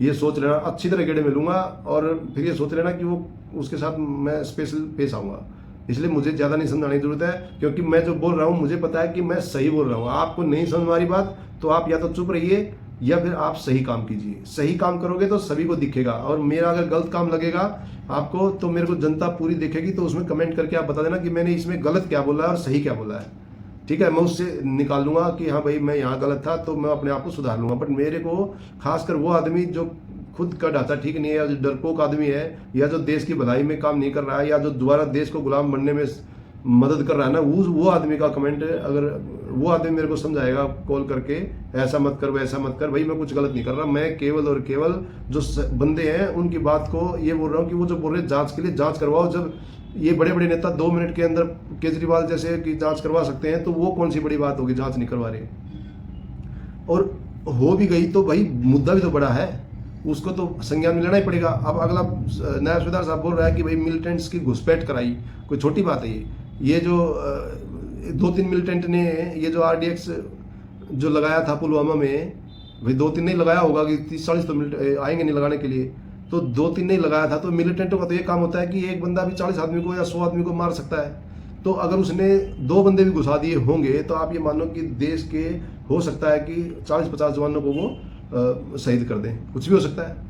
ये सोच लेना, अच्छी तरह गेड़े में लूंगा। और फिर ये सोच लेना कि वो उसके साथ मैं स्पेशल पेश आऊँगा। इसलिए मुझे ज़्यादा नहीं समझाने की जरूरत है, क्योंकि मैं जो बोल रहा हूँ मुझे पता है कि मैं सही बोल रहा हूँ। आपको नहीं समझ वाली बात तो आप या तो चुप रहिए या फिर आप सही काम कीजिए। सही काम करोगे तो सभी को दिखेगा, और मेरा अगर गलत काम लगेगा आपको तो मेरे को जनता पूरी देखेगी, तो उसमें कमेंट करके आप बता देना कि मैंने इसमें गलत क्या बोला है और सही क्या बोला है। ठीक है, मैं उससे निकाल लूंगा कि हाँ भाई मैं यहाँ गलत था, तो मैं अपने आप को सुधार लूंगा। बट मेरे को खासकर वो आदमी जो खुद का ढांचा ठीक नहीं है, या जो डरपोक आदमी है, या जो देश की भलाई में काम नहीं कर रहा है, या जो दोबारा देश को गुलाम बनने में मदद कर रहा है ना, वो आदमी का कमेंट, अगर वो आदमी मेरे को समझाएगा कॉल करके ऐसा मत कर वैसा मत कर, भाई मैं कुछ गलत नहीं कर रहा। मैं केवल और केवल जो बंदे हैं उनकी बात को ये बोल रहा हूँ कि वो जो बोल रहे हैं जांच के लिए, जांच करवाओ। जब ये बड़े बड़े नेता 2 मिनट के अंदर केजरीवाल जैसे की जांच करवा सकते हैं, तो वो कौन सी बड़ी बात होगी जांच नहीं करवा रहे? और हो भी गई तो भाई मुद्दा भी तो बड़ा है, उसको तो संज्ञान में लेना ही पड़ेगा। अब अगला नायब सूबेदार साहब बोल रहा है कि भाई मिलिटेंट्स की घुसपैठ कराई, कोई छोटी बात है ये जो 2-3 मिलिटेंट ने ये जो RDX जो लगाया था पुलवामा में, भाई 2-3 नहीं लगाया होगा कि 30-40 तो आएंगे नहीं लगाने के लिए, तो 2-3 नहीं लगाया था। तो मिलिटेंटों का तो ये काम होता है कि एक बंदा भी 40 आदमी को या 100 आदमी को मार सकता है। तो अगर उसने 2 बंदे भी घुसा दिए होंगे तो आप ये मानो कि देश के हो सकता है कि 40-50 जवानों को वो शहीद कर दें, कुछ भी हो सकता है।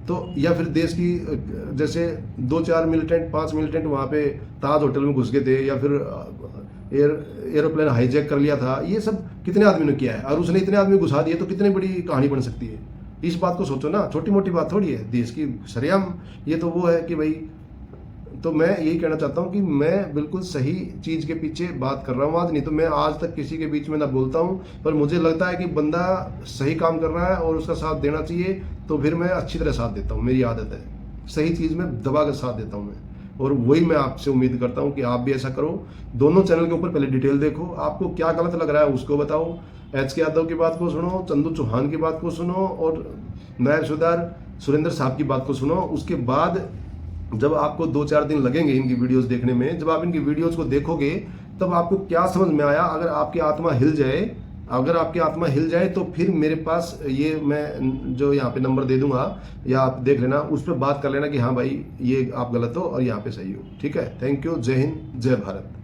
तो या फिर देश की जैसे 2-4 मिलिटेंट 5 मिलिटेंट वहाँ पे ताज होटल में घुस गए थे, या फिर एरोप्लेन हाईजैक कर लिया था, ये सब कितने आदमी ने किया है, और उसने इतने आदमी घुसा दिए, तो कितनी बड़ी कहानी बन सकती है। इस बात को सोचो ना, छोटी मोटी बात थोड़ी है देश की सरेआम। ये तो वो है कि भाई, तो मैं यही कहना चाहता हूँ कि मैं बिल्कुल सही चीज़ के पीछे बात कर रहा हूँ आज, नहीं तो मैं आज तक किसी के बीच में ना बोलता हूँ। पर मुझे लगता है कि बंदा सही काम कर रहा है और उसका साथ देना चाहिए, तो फिर मैं अच्छी तरह साथ देता हूँ। मेरी आदत है सही चीज़ में दबा कर साथ देता हूँ मैं, और वही मैं आपसे उम्मीद करता हूँ कि आप भी ऐसा करो। दोनों चैनल के ऊपर पहले डिटेल देखो, आपको क्या गलत लग रहा है उसको बताओ, HK यादव की बात को सुनो, चंदू चौहान की बात को सुनो, और नायब सूबेदार सुरेंद्र साहब की बात को सुनो। उसके बाद जब आपको 2-4 दिन लगेंगे इनकी वीडियोस देखने में, जब आप इनकी वीडियोस को देखोगे तब आपको क्या समझ में आया, अगर आपकी आत्मा हिल जाए, अगर आपकी आत्मा हिल जाए तो फिर मेरे पास ये मैं जो यहाँ पे नंबर दे दूंगा, या आप देख लेना, उस पर बात कर लेना कि हाँ भाई ये आप गलत हो और यहाँ पे सही हो। ठीक है, थैंक यू, जय हिंद, जय भारत।